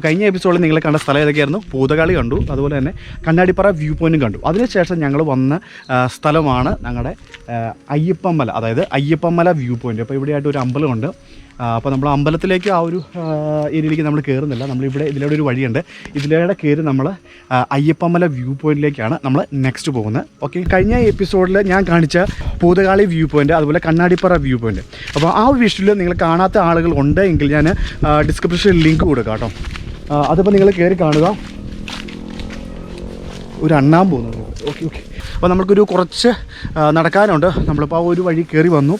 കഴിഞ്ഞ എപ്പിസോഡിൽ നിങ്ങൾ കണ്ട സ്ഥലം ഏതൊക്കെയായിരുന്നു? പൂതകാളി കണ്ടു, അതുപോലെ തന്നെ കണ്ണാടിപ്പാറ വ്യൂ പോയിൻറ്റും കണ്ടു. അതിനുശേഷം ഞങ്ങൾ വന്ന സ്ഥലമാണ് ഞങ്ങളുടെ അയ്യപ്പൻമല, അതായത് അയ്യപ്പൻമല വ്യൂ പോയിൻറ്റ്. അപ്പോൾ ഇവിടെയായിട്ട് ഒരു അമ്പലമുണ്ട്. അപ്പോൾ നമ്മൾ അമ്പലത്തിലേക്ക് ആ ഒരു ഏരിയയിലേക്ക് നമ്മൾ കയറുന്നില്ല. നമ്മളിവിടെ ഇതിലൂടെ ഒരു വഴിയുണ്ട്, ഇതിലൂടെ കയറി നമ്മൾ അയ്യപ്പൻമല വ്യൂ പോയിൻറ്റിലേക്കാണ് നമ്മൾ നെക്സ്റ്റ് പോകുന്നത്. ഓക്കെ, കഴിഞ്ഞ എപ്പിസോഡിൽ ഞാൻ കാണിച്ച പൂതകാളി വ്യൂ പോയിൻറ്റ്, അതുപോലെ കണ്ണാടിപ്പാറ വ്യൂ പോയിൻറ്റ്. അപ്പോൾ ആ വിഷ്വൽ നിങ്ങൾ കാണാത്ത ആളുകൾ ഉണ്ടെങ്കിൽ ഞാൻ ഡിസ്ക്രിപ്ഷനിൽ ലിങ്ക് കൊടുക്കാം കേട്ടോ. അതിപ്പോൾ നിങ്ങൾ കയറി കാണുക. ഒരു അണ്ണാൻ പോകുന്നത്. ഓക്കെ. അപ്പോൾ നമുക്കൊരു കുറച്ച് നടക്കാനുണ്ട്. നമ്മളിപ്പോൾ ആ ഒരു വഴി കയറി വന്നു.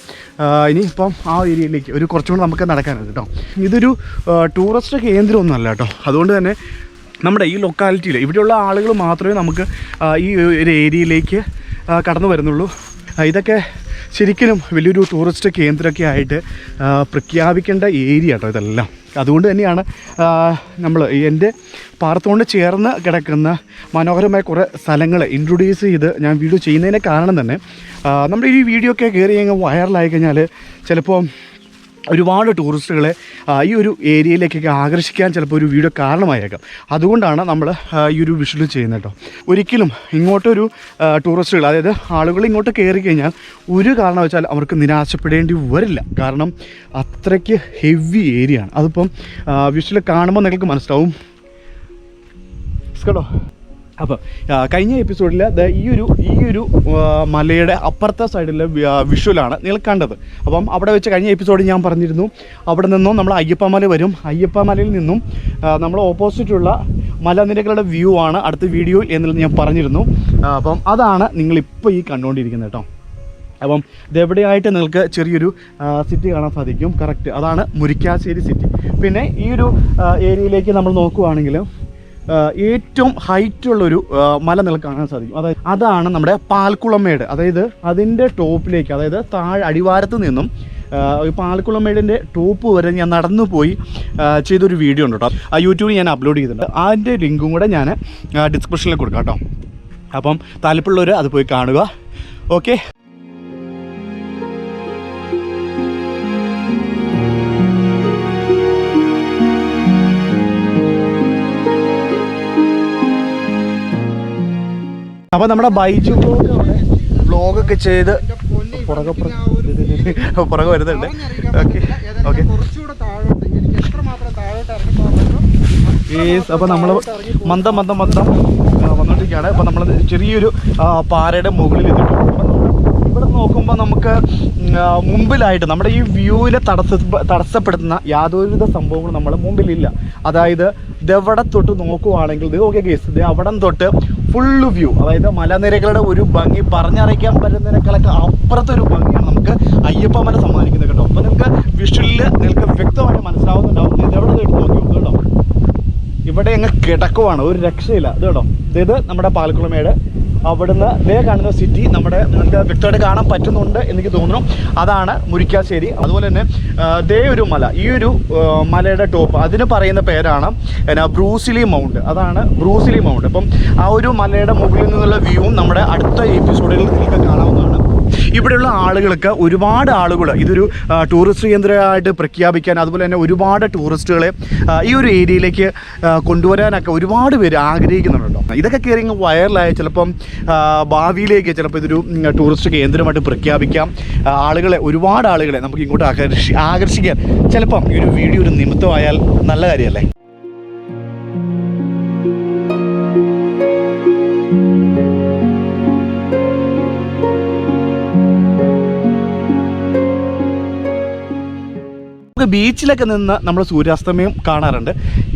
ഇനിയിപ്പം ആ ഏരിയയിലേക്ക് ഒരു കുറച്ചും കൂടെ നമുക്ക് നടക്കാനുണ്ട് കേട്ടോ. ഇതൊരു ടൂറിസ്റ്റ് കേന്ദ്രമൊന്നുമല്ല കേട്ടോ. അതുകൊണ്ട് തന്നെ നമ്മുടെ ഈ ലൊക്കാലിറ്റിയിൽ ഇവിടെയുള്ള ആളുകൾ മാത്രമേ നമുക്ക് ഈ ഒരു ഏരിയയിലേക്ക് കടന്നു വരുന്നുള്ളൂ. ഇതൊക്കെ ശരിക്കും വലിയൊരു ടൂറിസ്റ്റ് കേന്ദ്രമൊക്കെ ആയിട്ട് പ്രഖ്യാപിക്കേണ്ട ഏരിയ കേട്ടോ ഇതെല്ലാം. അതുകൊണ്ട് തന്നെയാണ് നമ്മൾ എൻ്റെ പാറത്തോണ്ട് ചേർന്ന് കിടക്കുന്ന മനോഹരമായ കുറേ സ്ഥലങ്ങൾ ഇൻട്രൊഡ്യൂസ് ചെയ്ത് ഞാൻ വീഡിയോ ചെയ്യുന്നതിന് കാരണം തന്നെ നമ്മുടെ ഈ വീഡിയോ ഒക്കെ കയറി അങ്ങ് വൈറലായി കഴിഞ്ഞാൽ ചിലപ്പോൾ ഒരുപാട് ടൂറിസ്റ്റുകളെ ഈ ഒരു ഏരിയയിലേക്കൊക്കെ ആകർഷിക്കാൻ ചിലപ്പോൾ ഒരു വീഡിയോ കാരണമായേക്കാം. അതുകൊണ്ടാണ് നമ്മൾ ഈ ഒരു വിഷ്വൽ ചെയ്യുന്നത് കേട്ടോ. ഒരിക്കലും ഇങ്ങോട്ടൊരു ടൂറിസ്റ്റുകൾ, അതായത് ആളുകൾ ഇങ്ങോട്ട് കയറി കഴിഞ്ഞാൽ ഒരു കാരണവശാൽ അവർക്ക് നിരാശപ്പെടേണ്ടി വരില്ല. കാരണം അത്രയ്ക്ക് ഹെവി ഏരിയ ആണ്. അതിപ്പം വിഷ്വൽ കാണുമ്പോൾ നിങ്ങൾക്ക് മനസ്സിലാവും കേട്ടോ. അപ്പോൾ കഴിഞ്ഞ എപ്പിസോഡിൽ ഈ ഒരു മലയുടെ അപ്പുറത്തെ സൈഡിലെ വിഷ്വലാണ് നിങ്ങൾ കണ്ടത്. അപ്പം അവിടെ വെച്ച് കഴിഞ്ഞ എപ്പിസോഡിൽ ഞാൻ പറഞ്ഞിരുന്നു, അവിടെ നിന്നും നമ്മൾ അയ്യപ്പൻമല വരും. അയ്യപ്പൻമലയിൽ നിന്നും നമ്മൾ ഓപ്പോസിറ്റുള്ള മലനിരകളുടെ വ്യൂ ആണ് അടുത്ത വീഡിയോയിൽ എന്നുള്ളത് ഞാൻ പറഞ്ഞിരുന്നു. അപ്പം അതാണ് നിങ്ങളിപ്പോൾ ഈ കണ്ടുകൊണ്ടിരിക്കുന്നത് കേട്ടോ. അപ്പം ഇതെവിടെയായിട്ട് നിങ്ങൾക്ക് ചെറിയൊരു സിറ്റി കാണാൻ സാധിക്കും. കറക്റ്റ്, അതാണ് മുരിക്കാശ്ശേരി സിറ്റി. പിന്നെ ഈ ഒരു ഏരിയയിലേക്ക് നമ്മൾ നോക്കുവാണെങ്കിൽ ഏറ്റവും ഹൈറ്റുള്ളൊരു മല നിങ്ങൾക്ക് കാണാൻ സാധിക്കും. അതാണ് നമ്മുടെ പാൽക്കുളമേട്. അതായത് അതിൻ്റെ ടോപ്പിലേക്ക്, അതായത് താഴെ അടിവാരത്ത് നിന്നും പാൽക്കുളമേടിൻ്റെ ടോപ്പ് വരെ ഞാൻ നടന്നു പോയി ചെയ്തൊരു വീഡിയോ ഉണ്ട് കേട്ടോ. ആ യൂട്യൂബിൽ ഞാൻ അപ്ലോഡ് ചെയ്തിട്ടുണ്ട്. അതിൻ്റെ ലിങ്കും കൂടെ ഞാൻ ഡിസ്ക്രിപ്ഷനിൽ കൊടുക്കാം കേട്ടോ. അപ്പം താല്പര്യമുള്ളവർ അത് പോയി കാണുക. ഓക്കെ. അപ്പോൾ നമ്മുടെ ബൈജു വ്ളോഗൊക്കെ ചെയ്ത് പുറകെ വരുന്നുണ്ട്. ഓക്കെ. അപ്പോൾ നമ്മൾ മന്ദം വന്നുകൊണ്ടിരിക്കുകയാണ്. അപ്പോൾ നമ്മൾ ചെറിയൊരു പാറയുടെ മുകളിൽ എത്തിയിട്ടുണ്ട്. ഇവിടെ നോക്കുമ്പോൾ നമുക്ക് മുമ്പിലായിട്ട് നമ്മുടെ ഈ വ്യൂവിനെ തടസ്സപ്പെടുത്തുന്ന യാതൊരുവിധ സംഭവങ്ങളും നമ്മുടെ മുമ്പിലില്ല. അതായത് ഇതെവിടെ തൊട്ട് നോക്കുവാണെങ്കിൽ ഓക്കെ കേസ്, ഇത് അവിടം തൊട്ട് ഫുള്ള് വ്യൂ, അതായത് മലനിരകളുടെ ഒരു ഭംഗി പറഞ്ഞറിയിക്കാൻ പറ്റുന്നതിനേക്കാളൊക്കെ അപ്പുറത്തൊരു ഭംഗിയാണ് നമുക്ക് അയ്യപ്പൻമല സമ്മാനിക്കുന്നത് കേട്ടോ. അപ്പോൾ നിങ്ങൾക്ക് വിഷ്വലിൽ നിങ്ങൾക്ക് വ്യക്തമായി മനസ്സിലാവുന്നുണ്ടാവും. ഇതെവിടെ തൊട്ട് നോക്കി കേട്ടോ, ഇവിടെ അങ്ങ് കിടക്കുവാണ്, ഒരു രക്ഷയില്ല. ഇത് കേട്ടോ, ഇത് നമ്മുടെ പാൽക്കുളമേട്. അവിടുന്ന് ദേ കാണുന്ന സിറ്റി നമുക്ക് വ്യക്തമായിട്ട് കാണാൻ പറ്റുന്നുണ്ട് എനിക്ക് തോന്നുന്നു. അതാണ് മുരിക്കാശ്ശേരി. അതുപോലെ തന്നെ ദേ ഒരു മല, ഈ ഒരു മലയുടെ ടോപ്പ്, അതിന് പറയുന്ന പേരാണ് ബ്രൂസിലി മൗണ്ട്. അതാണ് ബ്രൂസിലി മൗണ്ട്. അപ്പം ആ ഒരു മലയുടെ മുകളിൽ നിന്നുള്ള വ്യൂവും നമ്മുടെ അടുത്ത എപ്പിസോഡിൽ നിങ്ങൾക്ക് കാണാവുന്നതാണ്. ഇവിടെയുള്ള ആളുകൾക്ക്, ഒരുപാട് ആളുകൾ ഇതൊരു ടൂറിസ്റ്റ് കേന്ദ്രമായിട്ട് പ്രഖ്യാപിക്കാൻ, അതുപോലെ തന്നെ ഒരുപാട് ടൂറിസ്റ്റുകളെ ഈ ഒരു ഏരിയയിലേക്ക് കൊണ്ടുവരാനൊക്കെ ഒരുപാട് പേര് ആഗ്രഹിക്കുന്നുണ്ട് കേട്ടോ. ഇതൊക്കെ കയറി വൈറലായ ചിലപ്പം ഭാവിയിലേക്ക് ചിലപ്പോൾ ഇതൊരു ടൂറിസ്റ്റ് കേന്ദ്രമായിട്ട് പ്രഖ്യാപിക്കാം. ഒരുപാട് ആളുകളെ നമുക്ക് ഇങ്ങോട്ട് ആകർഷിക്കാൻ ചിലപ്പം ഈ ഒരു വീഡിയോ ഒരു നിമിത്തമായാൽ നല്ല കാര്യമല്ലേ. ബീച്ചിലൊക്കെ നിന്ന് നമ്മൾ സൂര്യാസ്തമയം കാണാറുണ്ട്.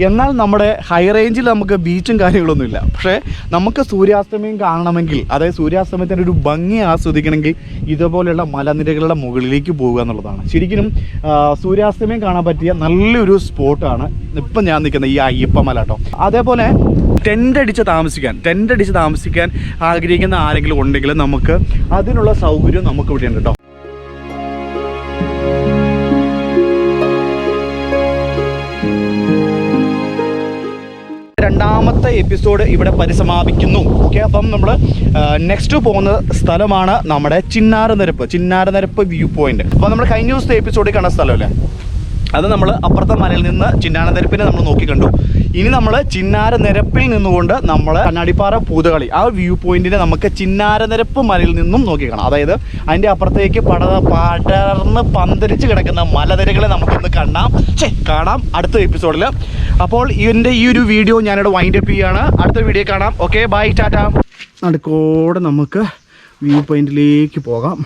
എന്നാൽ നമ്മുടെ ഹൈ റേഞ്ചിൽ നമുക്ക് ബീച്ചും കാര്യങ്ങളൊന്നുമില്ല. പക്ഷേ നമുക്ക് സൂര്യാസ്തമയം കാണണമെങ്കിൽ, അതായത് സൂര്യാസ്തമയത്തിൻ്റെ ഒരു ഭംഗി ആസ്വദിക്കണമെങ്കിൽ ഇതുപോലെയുള്ള മലനിരകളുടെ മുകളിലേക്ക് പോകുക എന്നുള്ളതാണ്. ശരിക്കും സൂര്യാസ്തമയം കാണാൻ പറ്റിയ നല്ലൊരു സ്പോട്ടാണ് ഇപ്പം ഞാൻ നിൽക്കുന്ന ഈ അയ്യപ്പൻമല കേട്ടോ. അതേപോലെ ടെൻ്റ് അടിച്ച് താമസിക്കാൻ ആഗ്രഹിക്കുന്ന ആരെങ്കിലും ഉണ്ടെങ്കിൽ നമുക്ക് അതിനുള്ള സൗകര്യം നമുക്ക് ഇവിടെ ഉണ്ട് കേട്ടോ. രണ്ടാമത്തെ എപ്പിസോഡ് ഇവിടെ പരിസമാപിക്കുന്നു. ഓക്കെ, അപ്പം നമ്മൾ നെക്സ്റ്റ് പോകുന്ന സ്ഥലമാണ് നമ്മുടെ ചിന്നാരനിരപ്പ് വ്യൂ പോയിന്റ്. അപ്പോൾ നമ്മൾ കഴിഞ്ഞ ദിവസത്തെ എപ്പിസോഡിൽ കണ്ട സ്ഥലമല്ലേ, അത് നമ്മൾ അപ്പുറത്തെ മലയിൽ നിന്ന് ചിന്നാരനിരപ്പിനെ നമ്മൾ നോക്കി കണ്ടു. ഇനി നമ്മൾ ചിന്നാരനിരപ്പിൽ നിന്നുകൊണ്ട് നമ്മൾ കണ്ണാടിപ്പാറ പൂതകളി ആ വ്യൂ പോയിന്റിനെ നമുക്ക് ചിന്നാരനിരപ്പ് മലയിൽ നിന്നും നോക്കി കാണാം. അതായത് അതിൻ്റെ അപ്പുറത്തേക്ക് പടർന്ന് പന്തലിച്ച് കിടക്കുന്ന മലനിരകളെ നമുക്കൊന്ന് കാണാം അടുത്ത എപ്പിസോഡിൽ. അപ്പോൾ ഇതിൻ്റെ ഈ ഒരു വീഡിയോ ഞാനിവിടെ വൈൻഡ് അപ്പ് ചെയ്യുകയാണ്. അടുത്ത വീഡിയോ കാണാം. Okay, by, Tata. നടുക്കോടെ നമുക്ക് വ്യൂ പോയിന്റിലേക്ക് പോകാം.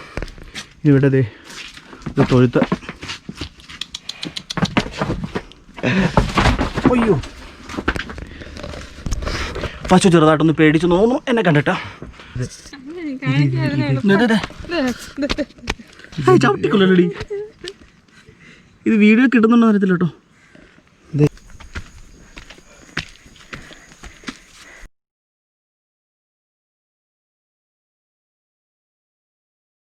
ഇവിടെ ഒരു തൊഴുത്ത്. അയ്യോ, പശു ചെറുതായിട്ടൊന്ന് പേടിച്ച് നോന്നു എന്നെ കണ്ടിട്ടാ. ചവിട്ടിക്കൊല്ലടി, ഇത് വീഡിയോ കിട്ടുന്നുണ്ടോ അറിയത്തില്ല കേട്ടോ.